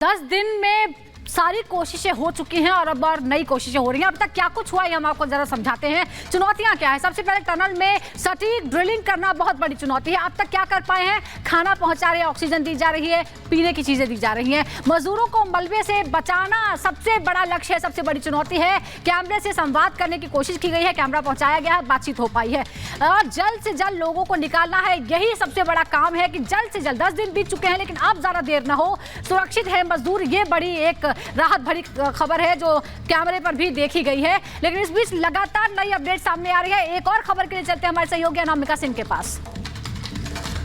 10 दिन में सारी कोशिशें हो चुकी हैं और अब और नई कोशिशें हो रही हैं। अब तक क्या कुछ हुआ है हम आपको जरा समझाते हैं। चुनौतियां क्या है? सबसे पहले टनल में सटीक ड्रिलिंग करना बहुत बड़ी चुनौती है। अब तक क्या कर पाए हैं? खाना पहुंचा रहे हैं, ऑक्सीजन दी जा रही है, पीने की चीजें दी जा रही हैं। मजदूरों को मलबे से बचाना सबसे बड़ा लक्ष्य है, सबसे बड़ी चुनौती है। कैमरे से संवाद करने की कोशिश की गई है, कैमरा पहुंचाया गया है, बातचीत हो पाई है और जल्द से जल्द लोगों को निकालना है। यही सबसे बड़ा काम है कि जल्द से जल्द, 10 दिन बीत चुके हैं लेकिन अब ज्यादा देर ना हो, सुरक्षित है मजदूर। ये बड़ी एक राहत भरी खबर है जो कैमरे पर भी देखी गई है। लेकिन इस बीच लगातार नई अपडेट सामने आ रही है। एक और खबर के लिए चलते हैं हमारे सहयोगी अनामिका सिंह के पास।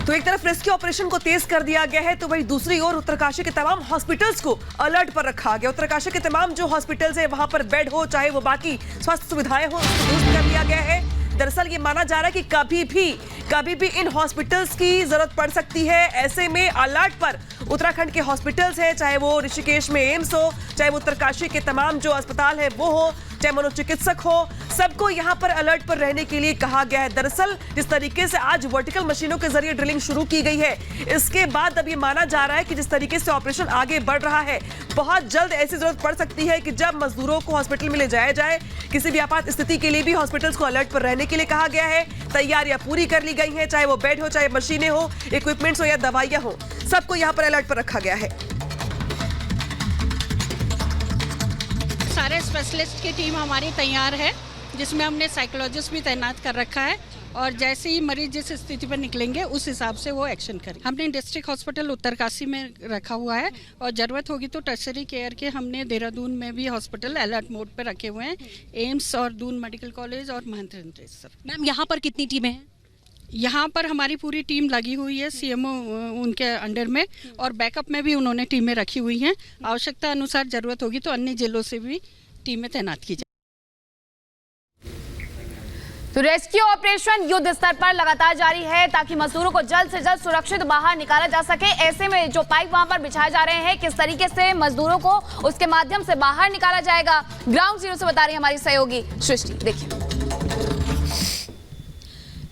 तो एक तरफ रेस्क्यू ऑपरेशन को तेज कर दिया गया है, तो वहीं दूसरी ओर उत्तरकाशी के तमाम हॉस्पिटल्स को अलर्ट पर रखा गया। उत्तरकाशी के तमाम जो हॉस्पिटल्स है वहां पर बेड हो, चाहे वो बाकी स्वास्थ्य सुविधाएं हो, उसको दुरुस्त कर लिया गया है। दरअसल ये माना जा रहा है कि कभी भी इन हॉस्पिटल्स की जरूरत पड़ सकती है। ऐसे में अलर्ट पर उत्तराखंड के हॉस्पिटल्स हैं, चाहे वो ऋषिकेश में एम्स हो, चाहे वो उत्तरकाशी के तमाम जो अस्पताल है वो हो, चाहे मनोचिकित्सक हो, सबको यहां पर अलर्ट पर रहने के लिए कहा गया है। दरअसल जिस तरीके से आज वर्टिकल मशीनों के जरिए ड्रिलिंग शुरू की गई है, इसके बाद अब ये माना जा रहा है कि जिस तरीके से ऑपरेशन आगे बढ़ रहा है, बहुत जल्द ऐसी जरूरत पड़ सकती है कि जब मजदूरों को हॉस्पिटल में ले जाया जाए, किसी भी आपात स्थिति के लिए भी हॉस्पिटल्स को अलर्ट पर रहने के लिए कहा गया है। तैयारियां पूरी कर ली गई हैं, चाहे वो बेड हो, चाहे मशीनें हो, इक्विपमेंट्स हो या दवाइयां हो, सबको यहां पर अलर्ट पर रखा गया है। सारे स्पेशलिस्ट की टीम हमारी तैयार है, जिसमें हमने साइकोलॉजिस्ट भी तैनात कर रखा है और जैसे ही मरीज जिस स्थिति पर निकलेंगे उस हिसाब से वो एक्शन करें। हमने डिस्ट्रिक्ट हॉस्पिटल उत्तरकाशी में रखा हुआ है और ज़रूरत होगी तो टर्शरी केयर के हमने देहरादून में भी हॉस्पिटल अलर्ट मोड पर रखे हुए हैं, एम्स और दून मेडिकल कॉलेज और महंत सर। मैम यहाँ पर कितनी टीमें हैं? यहाँ पर हमारी पूरी टीम लगी हुई है, सीएमओ उनके अंडर में, और बैकअप में भी उन्होंने टीमें रखी हुई हैं। आवश्यकता अनुसार ज़रूरत होगी तो अन्य जिलों से भी टीमें तैनात की जाए। तो रेस्क्यू ऑपरेशन युद्ध स्तर पर लगातार जारी है ताकि मजदूरों को जल्द से जल्द सुरक्षित बाहर निकाला जा सके। ऐसे में जो पाइप वहां पर बिछाए जा रहे हैं, किस तरीके से मजदूरों को उसके माध्यम से बाहर निकाला जाएगा, ग्राउंड जीरो से बता रही है हमारी सहयोगी सृष्टि। देखिए,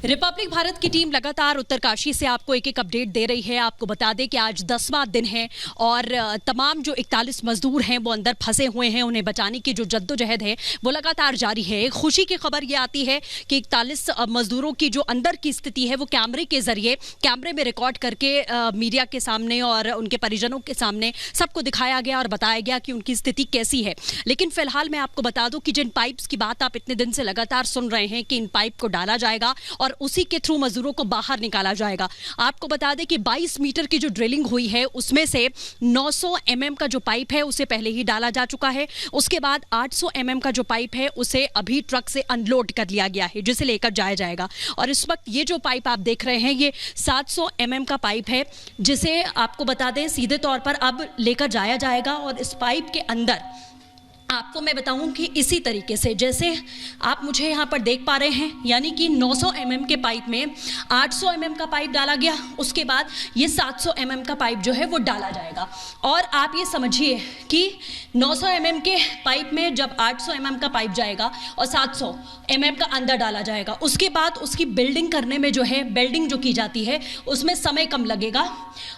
रिपब्लिक भारत की टीम लगातार उत्तरकाशी से आपको एक अपडेट दे रही है। आपको बता दें कि आज 10वां दिन है और तमाम जो 41 मजदूर हैं वो अंदर फंसे हुए हैं। उन्हें बचाने की जो जद्दोजहद है वो लगातार जारी है। एक खुशी की खबर ये आती है कि 41 मजदूरों की जो अंदर की स्थिति है वो कैमरे के जरिए, कैमरे में रिकॉर्ड करके मीडिया के सामने और उनके परिजनों के सामने सबको दिखाया गया और बताया गया कि उनकी स्थिति कैसी है। लेकिन फिलहाल मैं आपको बता दूं कि जिन पाइप्स की बात आप इतने दिन से लगातार सुन रहे हैं कि इन पाइप को डाला जाएगा और उसी के थ्रू मजदूरों को बाहर निकाला जाएगा। आपको बता दें कि 22 मीटर की जो ड्रिलिंग हुई है उसमें से 900 mm का जो पाइप है उसे पहले ही डाला जा चुका है। उसके बाद 800 mm का जो पाइप है उसे अभी ट्रक से अनलोड कर लिया गया है, जिसे लेकर जाया जाएगा। और इस वक्त ये जो पाइप आप देख रहे हैं ये 700 mm का पाइप है, जिसे आपको बता दें सीधे तौर पर अब लेकर जाया जाएगा। और इस पाइप के अंदर आपको मैं बताऊं कि इसी तरीके से जैसे आप मुझे यहाँ पर देख पा रहे हैं, यानी कि 900 mm के पाइप में 800 mm का पाइप डाला गया, उसके बाद ये 700 mm का पाइप जो है वो डाला जाएगा। और आप ये समझिए कि 900 mm के पाइप में जब 800 mm का पाइप जाएगा और 700 mm का अंदर डाला जाएगा, उसके बाद उसकी बिल्डिंग करने में जो है, बेल्डिंग जो की जाती है उसमें समय कम लगेगा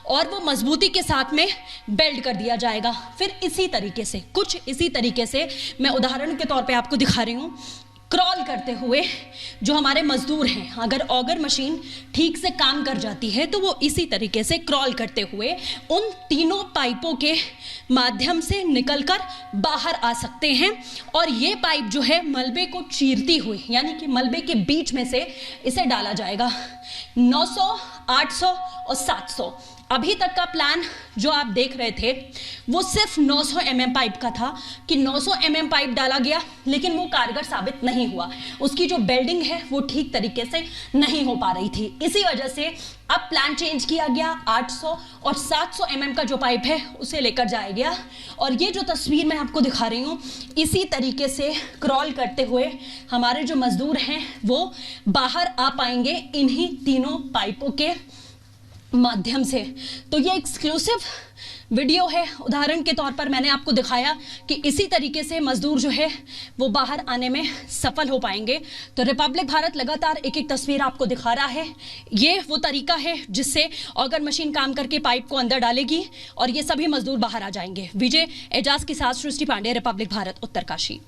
और वो मजबूती के साथ में बेल्ड कर दिया जाएगा। फिर इसी तरीके से, कुछ इसी तरीके से मैं उदाहरण के तौर पे आपको दिखा रही हूँ, क्रॉल करते हुए जो हमारे मजदूर हैं, अगर ऑगर मशीन ठीक से काम कर जाती है तो वो इसी तरीके से क्रॉल करते हुए उन तीनों पाइपों के माध्यम से निकलकर बाहर आ सकते हैं। और ये पाइप जो है मलबे को चीरती हुई, यानी कि मलबे के बीच में से इसे डाला जाएगा। 900, 800 और 700 अभी तक का प्लान जो आप देख रहे थे वो सिर्फ 900 mm पाइप का था कि 900 mm पाइप डाला गया, लेकिन वो कारगर साबित नहीं हुआ। उसकी जो बेल्डिंग है वो ठीक तरीके से नहीं हो पा रही थी। इसी वजह से अब प्लान चेंज किया गया, 800 और 700 mm का जो पाइप है उसे लेकर जाया गया। और ये जो तस्वीर मैं आपको दिखा रही हूँ, इसी तरीके से क्रॉल करते हुए हमारे जो मजदूर हैं वो बाहर आ पाएंगे इन्हीं तीनों पाइपों के माध्यम से। तो ये एक्सक्लूसिव वीडियो है। उदाहरण के तौर पर मैंने आपको दिखाया कि इसी तरीके से मजदूर जो है वो बाहर आने में सफल हो पाएंगे। तो रिपब्लिक भारत लगातार एक एक तस्वीर आपको दिखा रहा है। ये वो तरीका है जिससे ऑगर मशीन काम करके पाइप को अंदर डालेगी और ये सभी मजदूर बाहर आ जाएंगे। विजय एजाज के साथ सृष्टि पांडे, रिपब्लिक भारत, उत्तरकाशी।